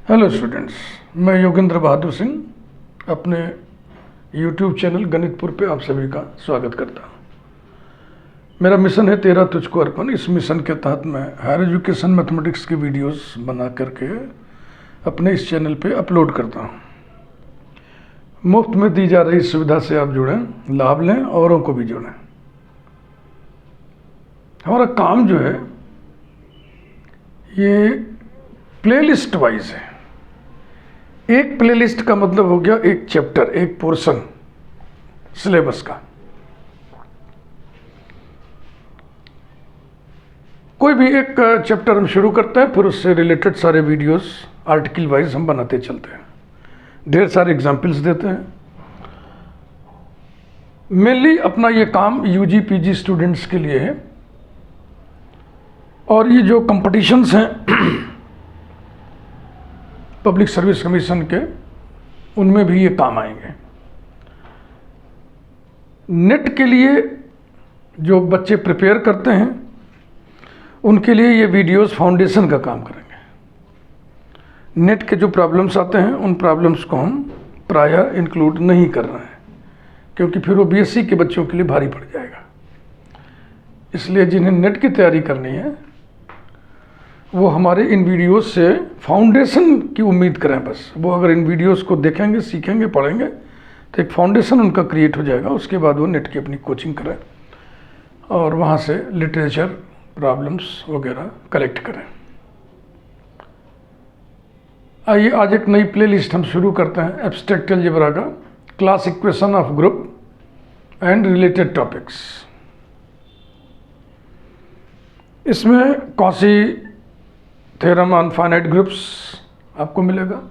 Hello students, मैं योगेंद्र बहादुर सिंह अपने YouTube channel गणितपुर पे आप सभी का स्वागत करता हूँ। मेरा मिशन है तेरा तुझको अर्पण। इस मिशन के तहत मैं हायर एजुकेशन मैथमेटिक्स की वीडियोस बना करके अपने इस चैनल पे अपलोड करता हूँ। मुफ्त में दी जा रही सुविधा से आप जुड़ें, लाभ लें, औरों को भी जोड़ें। हमारा काम जो है ये प्लेलिस्ट वाइज है। एक प्लेलिस्ट का मतलब हो गया एक चैप्टर, एक पोर्शन सिलेबस का। कोई भी एक चैप्टर हम शुरू करते हैं, फिर उससे रिलेटेड सारे वीडियोस आर्टिकल वाइज हम बनाते चलते हैं, ढेर सारे एग्जाम्पल्स देते हैं। मेनली अपना ये काम यूजी पीजी स्टूडेंट्स के लिए है, और ये जो कंपटीशंस हैं पब्लिक सर्विस कमीशन के, उनमें भी ये काम आएंगे। नेट के लिए जो बच्चे प्रिपेयर करते हैं उनके लिए ये वीडियोस फाउंडेशन का काम करेंगे। नेट के जो प्रॉब्लम्स आते हैं उन प्रॉब्लम्स को हम प्रायः इंक्लूड नहीं कर रहे हैं, क्योंकि फिर वो बीएससी के बच्चों के लिए भारी पड़ जाएगा। इसलिए जिन्हें नेट की तैयारी करनी है वो हमारे इन वीडियोस से फाउंडेशन की उम्मीद करें। बस वो अगर इन वीडियोस को देखेंगे, सीखेंगे, पढ़ेंगे तो एक फाउंडेशन उनका क्रिएट हो जाएगा। उसके बाद वो नेट की अपनी कोचिंग करें और वहाँ से लिटरेचर, प्रॉब्लम्स वगैरह कलेक्ट करें। आइए आज एक नई प्लेलिस्ट हम शुरू करते हैं एब्स्ट्रैक्ट अलजेब्रा का, class equation of group and related topics. इसमें Cauchy theorem on finite groups आपको मिलेगा,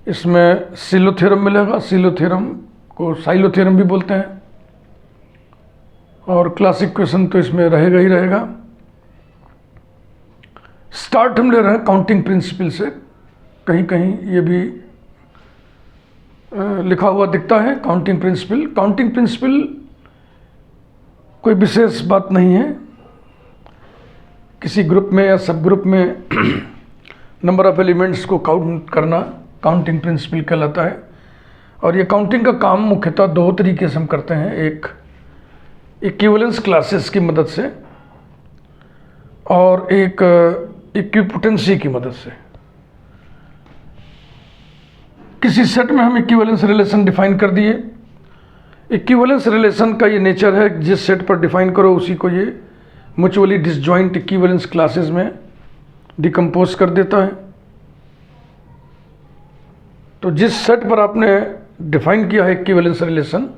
इसमें सिलो थ्योरम मिलेगा। सिलो थ्योरम को साइलो थ्योरम भी बोलते हैं, और क्लास इक्वेशन तो इसमें रहेगा ही रहेगा। स्टार्ट हम ले रहे हैं काउंटिंग प्रिंसिपल से। कहीं कहीं ये भी लिखा हुआ दिखता है काउंटिंग प्रिंसिपल। काउंटिंग प्रिंसिपल कोई विशेष बात नहीं है। किसी ग्रुप में या सब ग्रुप में नंबर ऑफ एलिमेंट्स को काउंट करना काउंटिंग प्रिंसिपल कहलाता है। और ये काउंटिंग का काम मुख्यतः दो तरीके से हम करते हैं, एक इक्विवेलेंस क्लासेस की मदद से और एक इक्विपोटेंसी की मदद से। किसी सेट में हम इक्विवेलेंस रिलेशन डिफाइन कर दिए। इक्विवेलेंस रिलेशन का ये नेचर है, जिस सेट पर डिफाइन करो उसी को ये म्यूचुअली डिसजॉइंट इक्विवेलेंस क्लासेस में डिकम्पोज कर देता है। तो जिस सेट पर आपने डिफाइन किया है इक्विवेलेंस रिलेशन,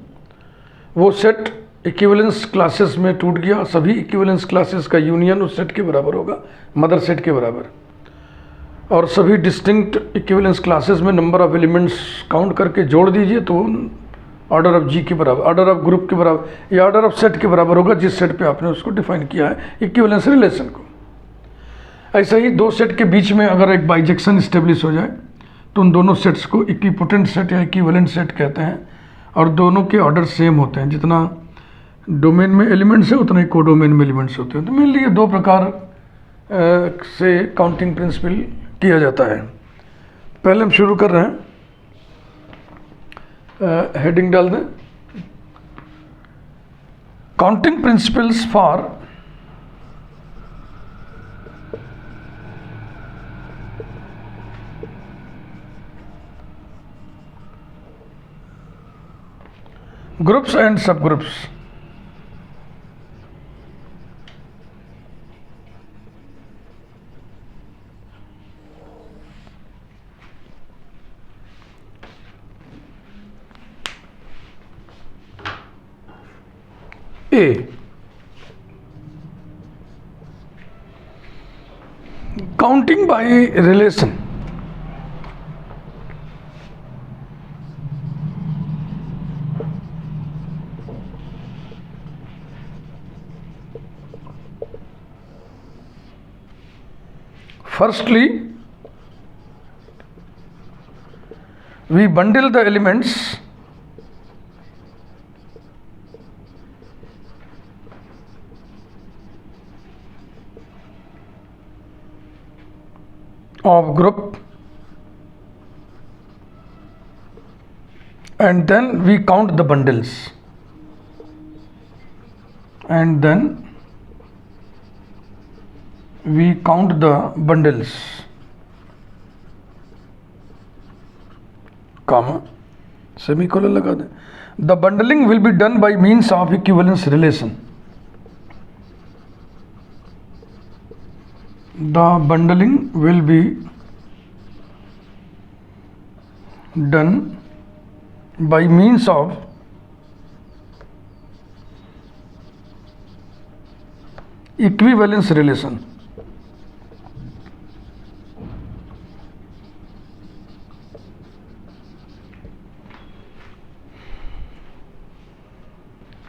वो सेट इक्विवेलेंस क्लासेस में टूट गया। सभी इक्विवेलेंस क्लासेस का यूनियन उस सेट के बराबर होगा, मदर सेट के बराबर। और सभी डिस्टिंक्ट इक्विवेलेंस क्लासेस में नंबर ऑफ एलिमेंट्स काउंट करके जोड़ दीजिए तो ऑर्डर ऑफ जी के बराबर, ऑर्डर ऑफ ग्रुप के बराबर या ऑर्डर ऑफ सेट के बराबर होगा, जिस सेट पे आपने उसको डिफाइन किया है इक्विवेलेंस रिलेशन को। ऐसा ही दो सेट के बीच में अगर एक बाइजेक्शन इस्टेब्लिश हो जाए तो उन दोनों सेट्स को इक्विपोटेंट सेट या इक्विवेलेंट सेट कहते हैं, और दोनों के ऑर्डर सेम होते हैं। जितना डोमेन में एलिमेंट्स है उतना ही कोडोमेन में एलिमेंट्स होते हैं। तो मेनली ये दो प्रकार से काउंटिंग प्रिंसिपल किया जाता है। पहले हम शुरू कर रहे हैं, हेडिंग डाल दें, counting principles for groups and सब groups. A, counting by relation. Firstly, we bundle the elements of group and then we count the bundles, and then we count the bundles, comma, semicolon लगा दें. The bundling will be done by means of equivalence relation. The bundling will be done by means of equivalence relation.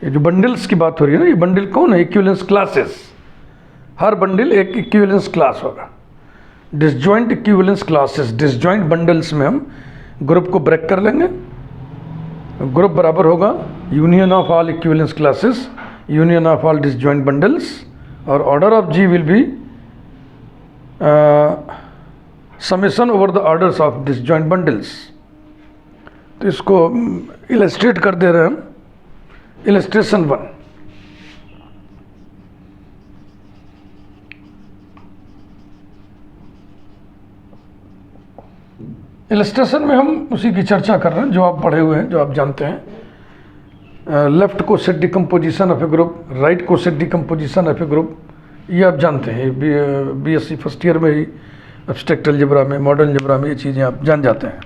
ये जो bundles की बात हो रही है ना, ये बंडल कौन है? Equivalence classes. हर बंडल एक इक्विवेलेंस क्लास होगा. Disjoint equivalence classes, disjoint bundles में हम ग्रुप को ब्रेक कर लेंगे. ग्रुप बराबर होगा union of all equivalence classes, union of all disjoint bundles, और order of G will be summation over the orders of disjoint bundles. तो इसको इलस्ट्रेट कर दे रहे हैं हम. इलस्ट्रेशन 1. इलस्ट्रेशन में हम उसी की चर्चा कर रहे हैं जो आप पढ़े हुए हैं, जो आप जानते हैं. Left coset decomposition of a group, right coset decomposition of a group, ये आप जानते हैं. बीएससी फर्स्ट ईयर में ही एब्स्ट्रैक्ट अलजेब्रा में, मॉडर्न अलजेब्रा में ये चीज़ें आप जान जाते हैं.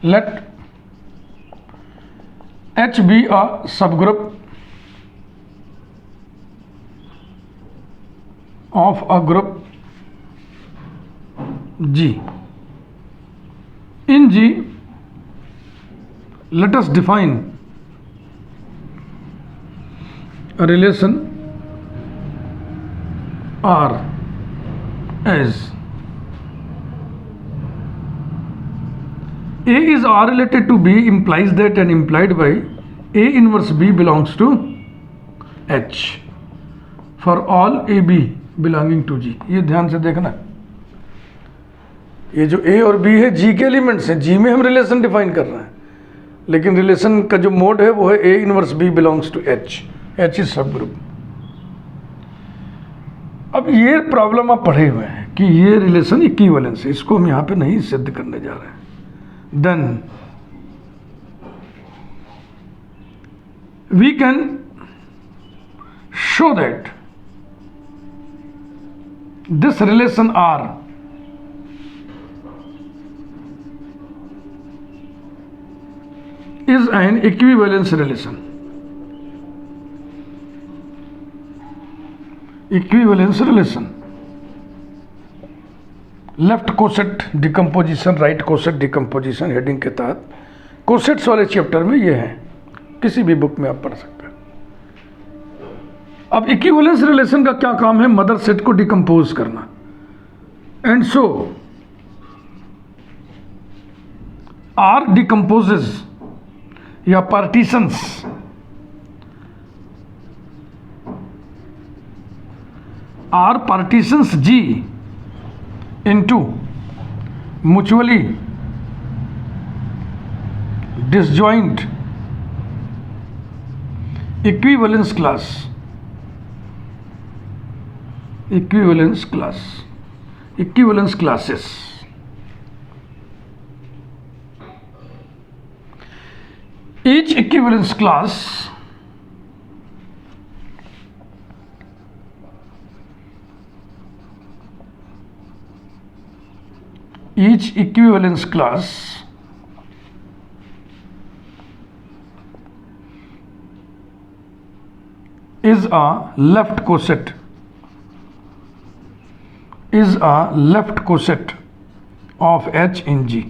Let H be a subgroup of a group G. In G, let us define a relation R as A is R related to B implies that and implied by A inverse B belongs to H for all AB belonging to G. ये ध्यान से देखना. ये जो A और B है G के elements हैं. G में हम रिलेशन डिफाइन कर रहे हैं, लेकिन रिलेशन का जो मोड है वो है A inverse B belongs to H. H is subgroup. अब ये प्रॉब्लम आप पढ़े हुए हैं कि ये रिलेशन इक्विवेलेंस है, इसको हम यहाँ पे नहीं सिद्ध करने जा रहे हैं. Then we can show that this relation R is an equivalence relation. Equivalence relation. Left coset decomposition, right coset decomposition heading के तहत कोसेट्स वाले चैप्टर में ये हैं, किसी भी बुक में आप पढ़ सकते हैं. अब इक्विवेलेंस रिलेशन का क्या काम है? मदर सेट को डिकम्पोज करना. एंड सो आर डिकम्पोजेज या partitions R partitions G into mutually disjoint equivalence class. Equivalence class. Equivalence classes. Each equivalence class each equivalence class is a left coset of H in G.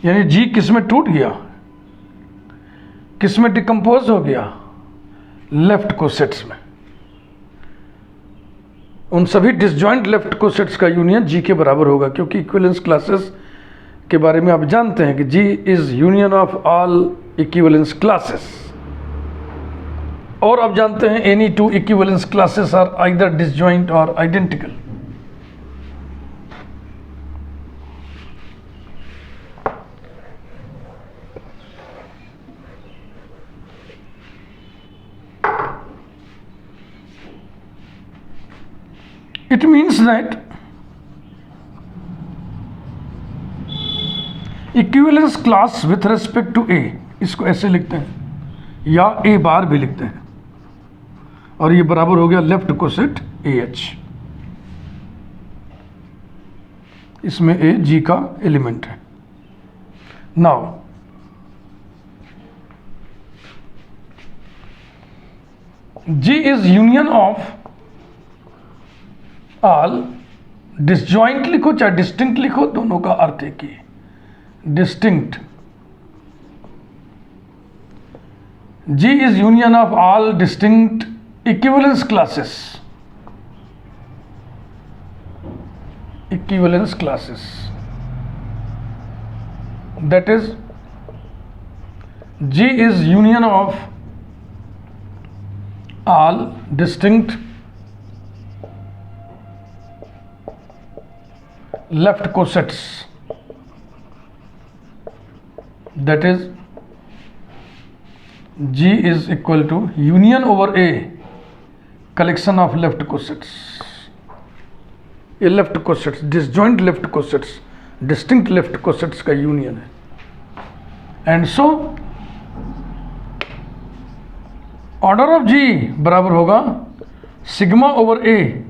यानी G किस में टूट गया, किस में decompose हो गया? लेफ्ट कोसेट्स में. उन सभी डिसजॉइंट लेफ्ट कोसेट्स का यूनियन G के बराबर होगा, क्योंकि इक्विवेलेंस क्लासेस के बारे में आप जानते हैं कि G is union of all equivalence classes. और आप जानते हैं any two equivalence classes are either disjoint और identical. It means that equivalence class with respect to a, इसको ऐसे लिखते हैं या ए बार भी लिखते हैं, और ये बराबर हो गया लेफ्ट कोसेट ए एच। इसमें ए जी का एलिमेंट है। Now G is union of all, disjoint लिखो चाहे डिस्टिंक्ट लिखो, दोनों का अर्थ एक ही है, distinct. G is union of all distinct equivalence classes, equivalence classes, that is G is union of all distinct left cosets, that is G is equal to union over A collection of left cosets, ये left cosets, disjoint left cosets, distinct left cosets का union है। And so order of जी बराबर होगा sigma over a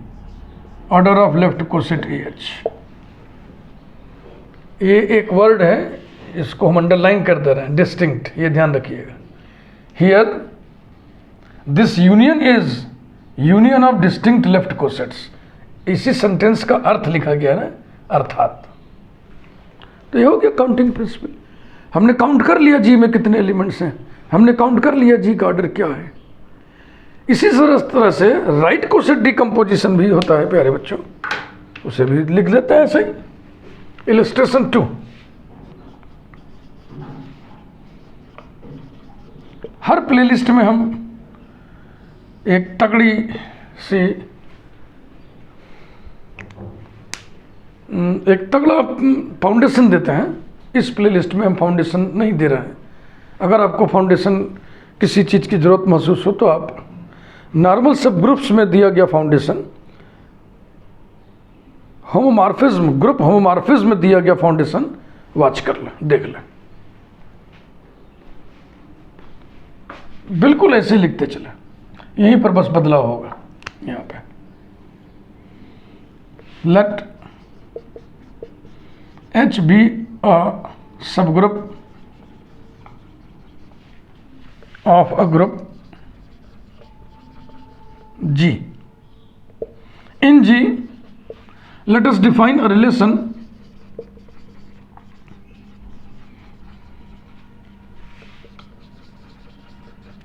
order of left coset A H. ये एक word है, इसको हम अंडरलाइन कर दे रहे हैं, डिस्टिंक्ट, ये ध्यान रखिएगा। Here this union is union of distinct left cosets, इसी सेंटेंस का अर्थ लिखा गया ना, अर्थात। तो ये हो गया काउंटिंग प्रिंसिपल। हमने काउंट कर लिया जी में कितने एलिमेंट्स हैं, हमने काउंट कर लिया जी का ऑर्डर क्या है। इसी तरह से राइट कोसेट डिकम्पोजिशन भी होता है प्यारे बच्चों, उसे भी लिख लेते हैं ऐसे ही। इलस्ट्रेशन 2, हर प्लेलिस्ट में हम एक तगड़ी सी एक तगड़ा फाउंडेशन देते हैं। इस प्लेलिस्ट में हम फाउंडेशन नहीं दे रहे हैं। अगर आपको फाउंडेशन किसी चीज़ की ज़रूरत महसूस हो तो आप नॉर्मल सब ग्रुप्स में दिया गया फाउंडेशन, होमोमॉर्फिज्म, ग्रुप होमोमॉर्फिज्म में दिया गया फाउंडेशन वॉच कर लें, देख लें। बिल्कुल ऐसे ही लिखते चले, यहीं पर बस बदलाव होगा। यहाँ पे late H be a subgroup of a group G. In G, let us define a relation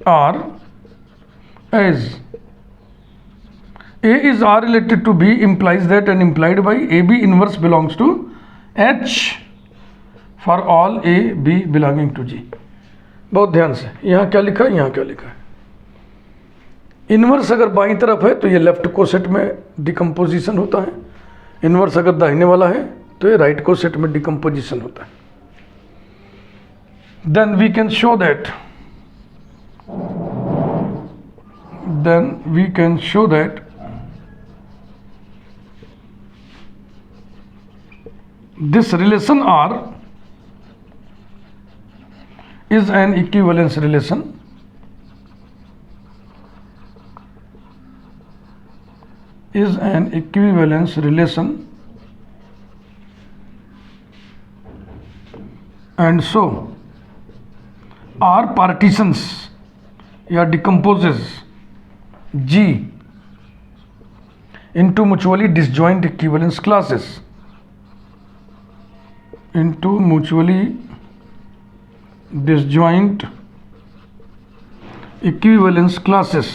R as A is R related to B implies that and implied by AB inverse belongs to H for all A B belonging to G। बहुत ध्यान से, यहाँ क्या लिखा है, यहाँ क्या लिखा है। इनवर्स अगर बाईं तरफ है तो ये लेफ्ट कोसेट में डिकम्पोजिशन होता है, इनवर्स अगर दाहिने वाला है तो ये राइट कोसेट में डिकम्पोजिशन होता है। Then we can show that this relation R is an equivalence relation and so R partitions या decomposes G into mutually disjoint equivalence classes, into mutually disjoint equivalence classes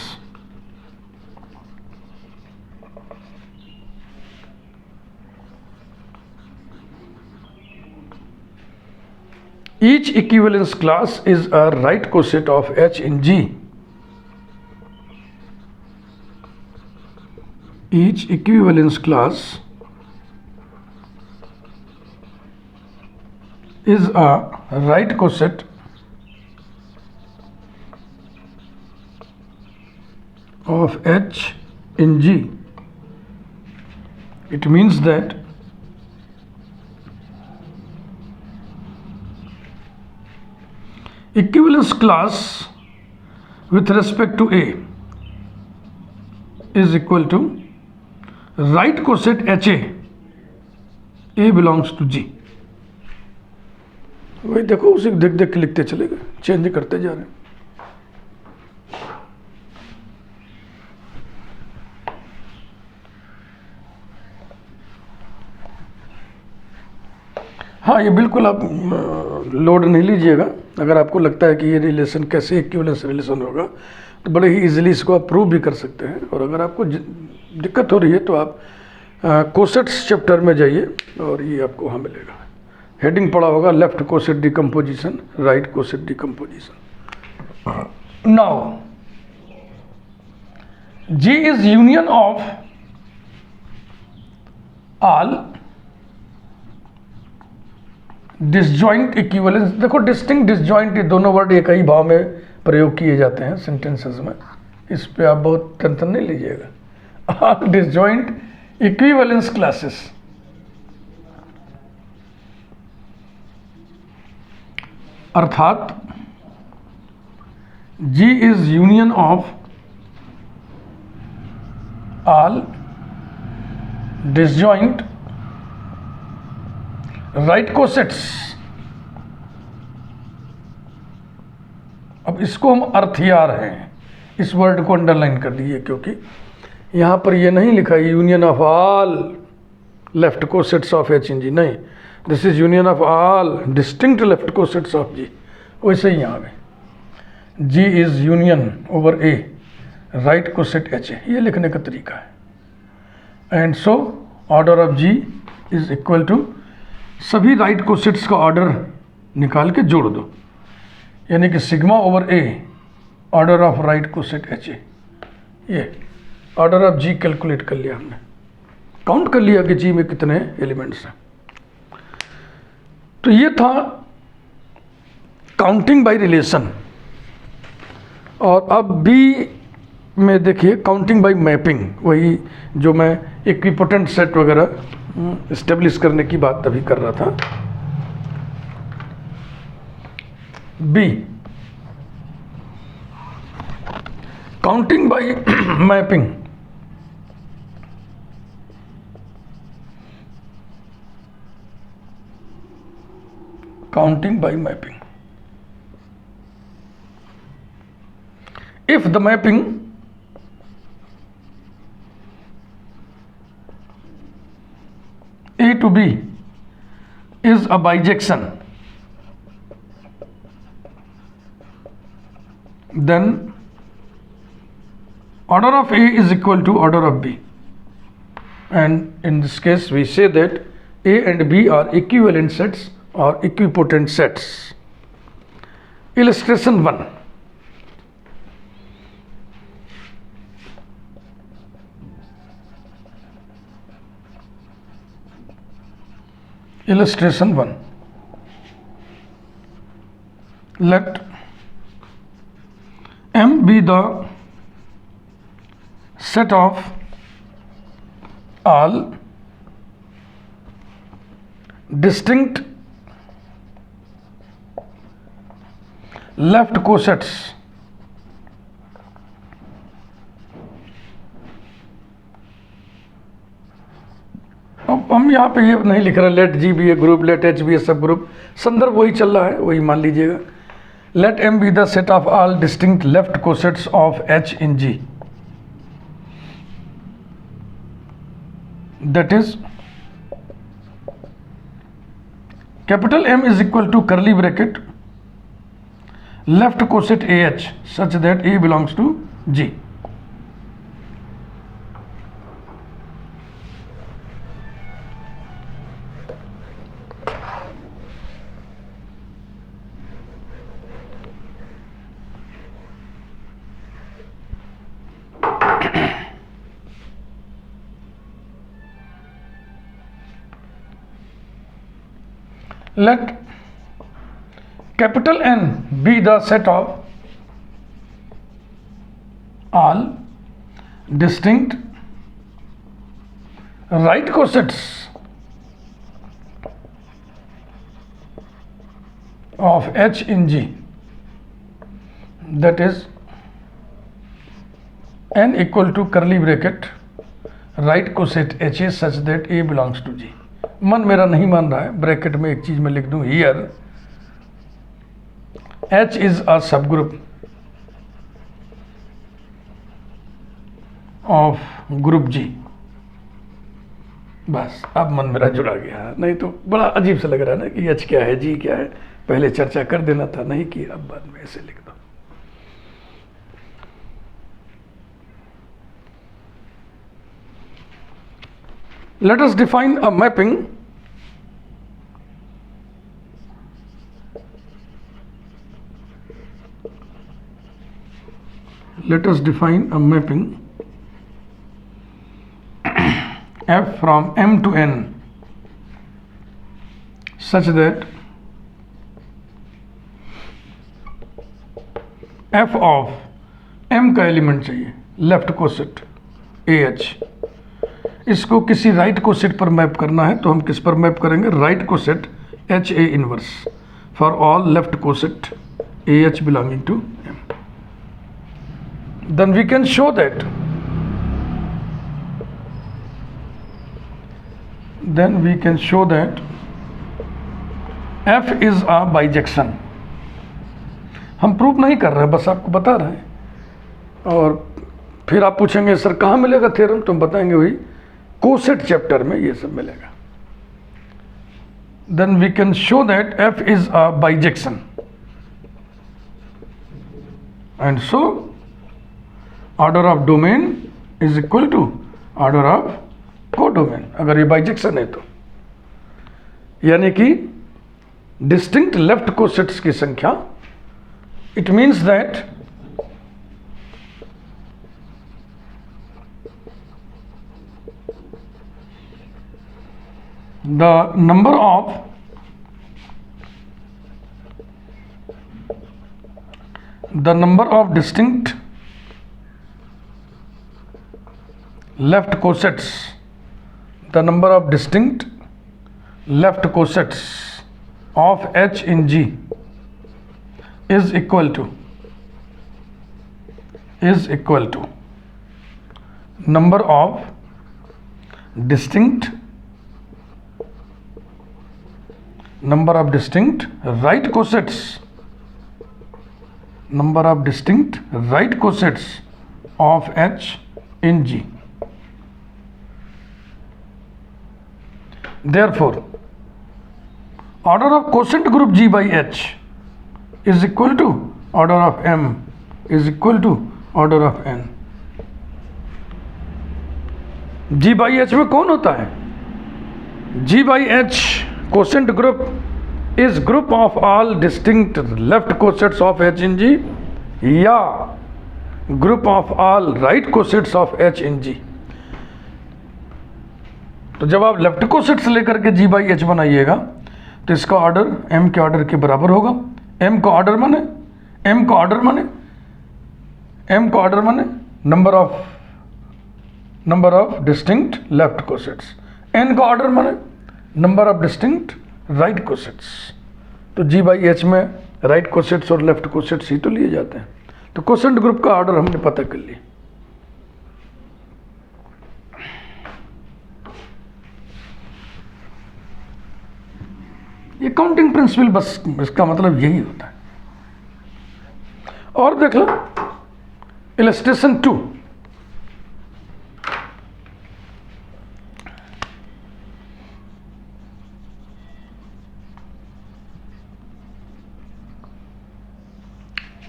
each equivalence class is a right coset of H in G. Each equivalence class is a right coset of H in G. It means that equivalence class with respect to A is equal to right coset HA, A belongs to G। वही देखो, उसी देख देख के लिखते चले गए, change करते जा रहे हैं। हाँ, ये बिल्कुल आप लोड नहीं लीजिएगा। अगर आपको लगता है कि ये रिलेशन कैसे इक्विवेलेंस रिलेशन होगा तो बड़े ही इजीली इसको आप प्रूव भी कर सकते हैं। और अगर आपको दिक्कत हो रही है तो आप कोसेट्स चैप्टर में जाइए और ये आपको वहाँ मिलेगा। हेडिंग पड़ा होगा left coset decomposition, right coset decomposition. Now G is union of all disjoint equivalence. देखो, डिस्टिंक्ट डिसजॉइंट ये दोनों वर्ड एक ही भाव में प्रयोग किए जाते हैं सेंटेंसेस में, इस पे आप बहुत टेंशन नहीं लीजिएगा। ऑल डिसजॉइंट इक्विवेलेंस क्लासेस अर्थात G is union of all disjoint right cosets. अब इसको हम अर्थयार हैं, इस वर्ड को अंडरलाइन कर दीजिए, क्योंकि यहां पर ये नहीं लिखा है union of all left cosets of H in G, नहीं, this is union of all distinct left cosets of G. वैसे ही यहाँ पे G is union over a right coset H a, ये लिखने का तरीका है। And so order of G is equal to, सभी राइट कोसेट्स का ऑर्डर निकाल के जोड़ दो, यानी कि sigma over a order of right coset H a. ये ऑर्डर ऑफ जी कैलकुलेट कर लिया हमने, काउंट कर लिया कि जी में कितने एलिमेंट्स हैं। तो ये था काउंटिंग बाय रिलेशन। और अब बी में देखिए काउंटिंग बाय मैपिंग, वही जो मैं इक्विपोटेंट सेट वगैरह इस्टेब्लिश करने की बात तभी कर रहा था। Be counting by mapping. Counting by mapping, if the mapping A to B is a bijection, then order of A is equal to order of B, and in this case we say that A and B are equivalent sets or equipotent sets. Illustration 1. Illustration 1. Let M be the set of all distinct left cosets अब हम यहाँ पे ये नहीं लिख रहे late G B ए group, late H B ए सब group, संदर्भ वही चल रहा है, वही मान लीजिएगा। Let M be the set of all distinct left cosets of H in G, that is capital M is equal to curly bracket left coset AH such that A belongs to G. Let capital N be the set of all distinct right cosets of H in G, that is n equal to curly bracket right coset H A such that A belongs to G। मन मेरा नहीं मान रहा है, bracket में एक चीज मैं लिख दूं, here H is a subgroup of group G। बस अब मन मेरा जुड़ा गया, नहीं तो बड़ा अजीब सा लग रहा है ना कि H क्या है, G क्या है, पहले चर्चा कर देना था, नहीं की, अब बाद में ऐसे लिख दो। Let us define a mapping f from M to N such that f of M का एलिमेंट चाहिए लेफ्ट कोसेट AH, इसको किसी राइट कोसेट पर मैप करना है, तो हम किस पर मैप करेंगे, right coset HA inverse for all left coset AH belonging to M। then we can show that F is a bijection। हम प्रूव नहीं कर रहे हैं, बस आपको बता रहे हैं, और फिर आप पूछेंगे सर कहाँ मिलेगा थ्योरम, तो हम बताएंगे वही कोसेट चैप्टर में ये सब मिलेगा। then we can show that F is a bijection and so order of domain is equal to order of codomain, अगर ये बाइजेक्शन है तो, यानी कि डिस्टिंक्ट लेफ्ट कोसेट्स की संख्या, it means that the number of distinct left cosets, the number of distinct left cosets of H in G is equal to number of distinct right cosets of H in G। Therefore, order of quotient group G by H is equal to order of M is equal to order of N। G by H में कौन होता है, G by H quotient group is group of all distinct left cosets of H in G या group of all right cosets of H in G। तो जब आप left coset से लेकर के G बाई H बनाइएगा तो इसका ऑर्डर M के ऑर्डर के बराबर होगा। M का ऑर्डर माने number of distinct left cosets, N का ऑर्डर माने number of distinct right cosets. तो G बाई H में राइट कोसेट्स और लेफ्ट कोसेट्स ही तो लिए जाते हैं। तो कोसेंट ग्रुप का ऑर्डर हमने पता कर लिया। ये काउंटिंग प्रिंसिपल, बस इसका मतलब यही होता है। और देख लो इलस्ट्रेशन 2,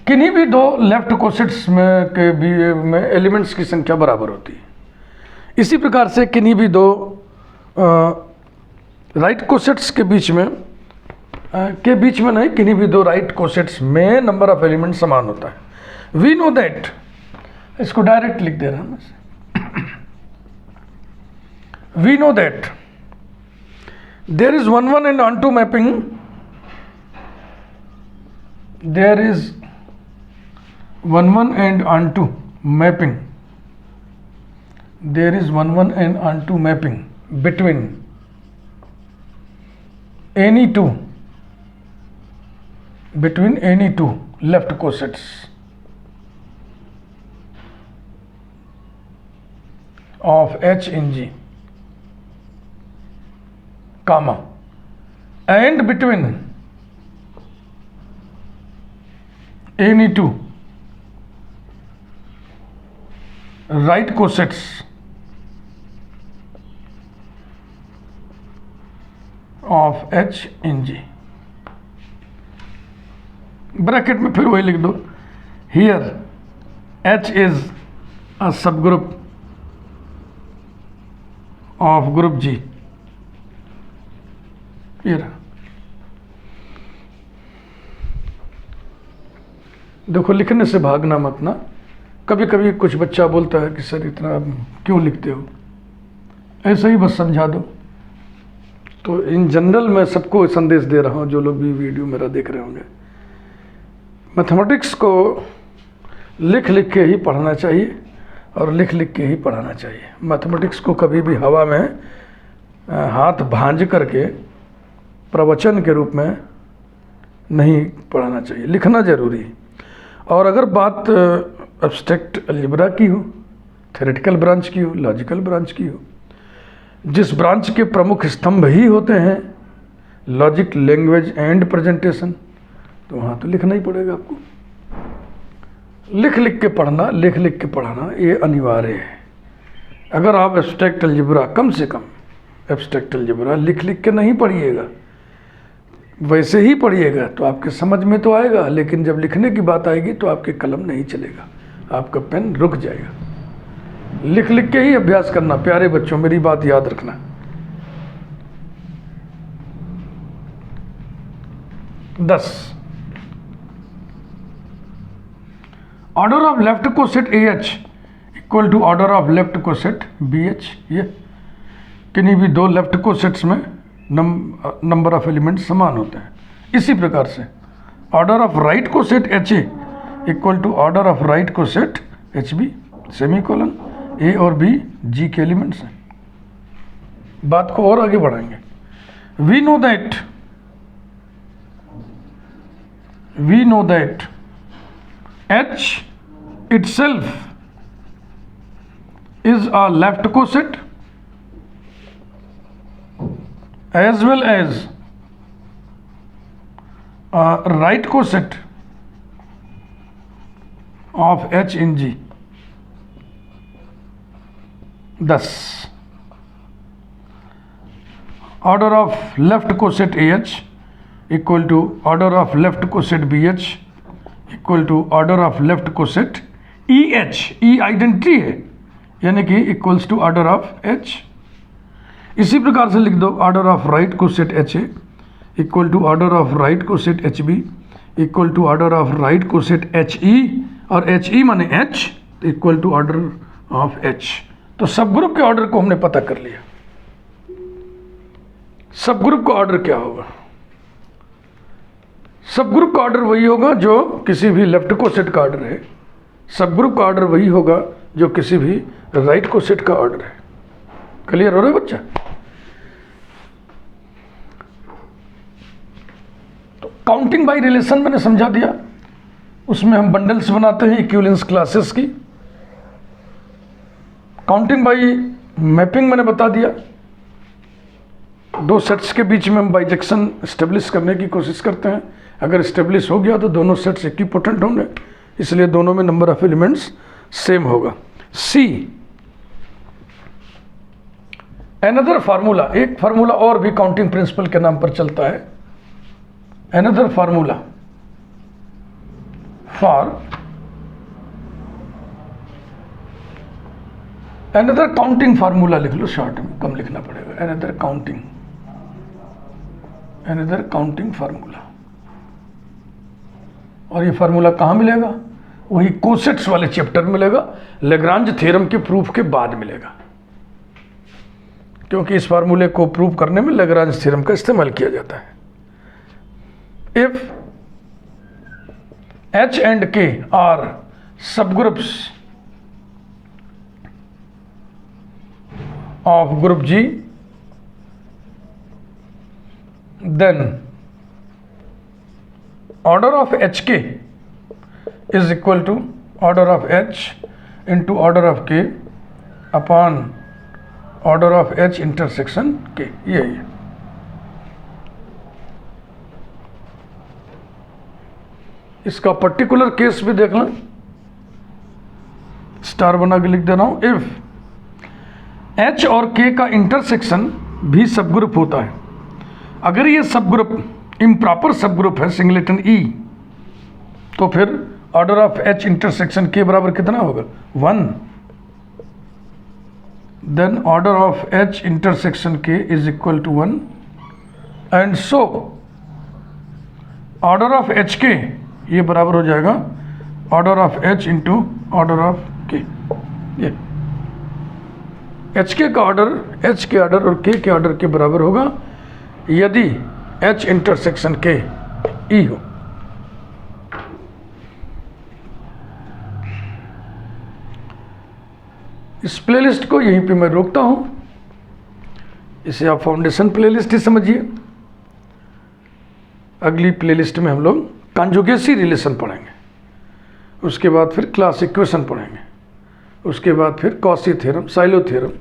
किन्हीं भी दो लेफ्ट कोसेट्स में एलिमेंट्स की संख्या बराबर होती है। इसी प्रकार से किन्हीं भी दो राइट कोसेट्स के बीच में नहीं, किन्हीं भी दो राइट कोसेट्स में नंबर ऑफ एलिमेंट समान होता है। वी नो दैट, इसको डायरेक्ट लिख दे रहा हूं मैं। We know that there is 1-1 and onto mapping, there is 1-1 and onto mapping, there is 1-1 and onto mapping between any two left cosets of H in G, comma, and between any two right cosets of H in G। Bracket में फिर वही लिख दो, here H is a सब group of group G। ये रहा। देखो लिखने से भागना मत ना। कभी कभी कुछ बच्चा बोलता है कि सर इतना क्यों लिखते हो, ऐसा ही बस समझा दो। तो इन जनरल मैं सबको संदेश दे रहा हूँ, जो लोग भी वीडियो मेरा देख रहे होंगे, मैथमेटिक्स को लिख लिख के ही पढ़ना चाहिए और लिख लिख के ही पढ़ाना चाहिए। मैथमेटिक्स को कभी भी हवा में हाथ भांज करके प्रवचन के रूप में नहीं पढ़ाना चाहिए, लिखना जरूरी है। और अगर बात एब्स्ट्रैक्ट अलजेब्रा की हो, थ्योरेटिकल ब्रांच की हो, लॉजिकल ब्रांच की हो, जिस ब्रांच के प्रमुख स्तंभ ही होते हैं लॉजिक, लैंग्वेज एंड प्रेजेंटेशन, तो वहाँ तो लिखना ही पड़ेगा आपको। लिख लिख के पढ़ना, लिख लिख के पढ़ाना ये अनिवार्य है। अगर आप एब्स्ट्रैक्ट अलजेब्रा, कम से कम एब्स्ट्रैक्ट अलजेब्रा लिख लिख के नहीं पढ़िएगा, वैसे ही पढ़िएगा तो आपके समझ में तो आएगा, लेकिन जब लिखने की बात आएगी तो आपके कलम नहीं चलेगा, आपका पेन रुक जाएगा। लिख लिख के ही अभ्यास करना प्यारे बच्चों, मेरी बात याद रखना। 10 order of left coset AH equal to order of left coset BH। ये किन्हीं भी दो लेफ्ट कोसेट्स में नंबर ऑफ एलिमेंट समान होते हैं। इसी प्रकार से order of right coset HA equal to order of right coset HB, semicolon. A और B G के एलिमेंट्स हैं। बात को और आगे बढ़ाएंगे। We know that H itself is a left coset as well as a right coset of H in G। Thus, order of left coset AH equal to order of left coset BH equal to order of left coset EH। E identity है, यानी कि equals to order of H। इसी प्रकार से लिख दो order of right coset HA equal to order of right coset HB equal to order of right coset HE, और HE माने H equal to order of H। तो सब group के ऑर्डर को हमने पता कर लिया। सब ग्रुप का ऑर्डर क्या होगा? सब ग्रुप का ऑर्डर वही होगा जो किसी भी लेफ्ट कोसेट का ऑर्डर है। सब ग्रुप का ऑर्डर वही होगा जो किसी भी राइट कोसेट का ऑर्डर है। क्लियर हो रहा है बच्चा? तो काउंटिंग बाय रिलेशन मैंने समझा दिया, उसमें हम बंडल्स बनाते हैं इक्विवेलेंस क्लासेस की। काउंटिंग बाय मैपिंग मैंने बता दिया, दो सेट्स के बीच में हम बाइजेक्शन स्टेब्लिश करने की कोशिश करते हैं। अगर स्टेब्लिश हो गया तो दोनों सेट्स इक्विपोटेंट होंगे, इसलिए दोनों में नंबर ऑफ एलिमेंट्स सेम होगा। सी अनदर फार्मूला, एक फार्मूला और भी काउंटिंग प्रिंसिपल के नाम पर चलता है। Another formula for another counting formula लिख लो, शॉर्ट में, कम लिखना पड़ेगा। Another counting formula. और ये फार्मूला कहाँ मिलेगा? वही कोसेट्स वाले चैप्टर में मिलेगा, लैग्रांज थ्योरम के प्रूफ के बाद मिलेगा, क्योंकि इस फार्मूले को प्रूव करने में लैग्रांज थ्योरम का इस्तेमाल किया जाता है। If H and K are subgroups of group G then order of hk is equal to order of h into order of k upon order of h intersection k. ये है। इसका particular case भी देख लें, star बना के लिख दे रहा हूं। इफ h और k का इंटरसेक्शन भी सब ग्रुप होता है, अगर ये subgroup improper subgroup है सिंगलेटन E, तो फिर order of h intersection k बराबर कितना होगा? 1। Then order of h intersection k is equal to 1 and so order of h k ये बराबर हो जाएगा order of h into order of k। ये h k का ऑर्डर h के ऑर्डर और k के ऑर्डर के बराबर होगा यदि h इंटरसेक्शन k E हो। इस प्लेलिस्ट को यहीं पे मैं रोकता हूं, इसे आप फाउंडेशन प्लेलिस्ट ही समझिए। अगली प्लेलिस्ट में हम लोग कॉन्जुगेसी रिलेशन पढ़ेंगे, उसके बाद फिर क्लास इक्वेशन पढ़ेंगे, उसके बाद फिर कॉची थ्योरम, साइलो थ्योरम,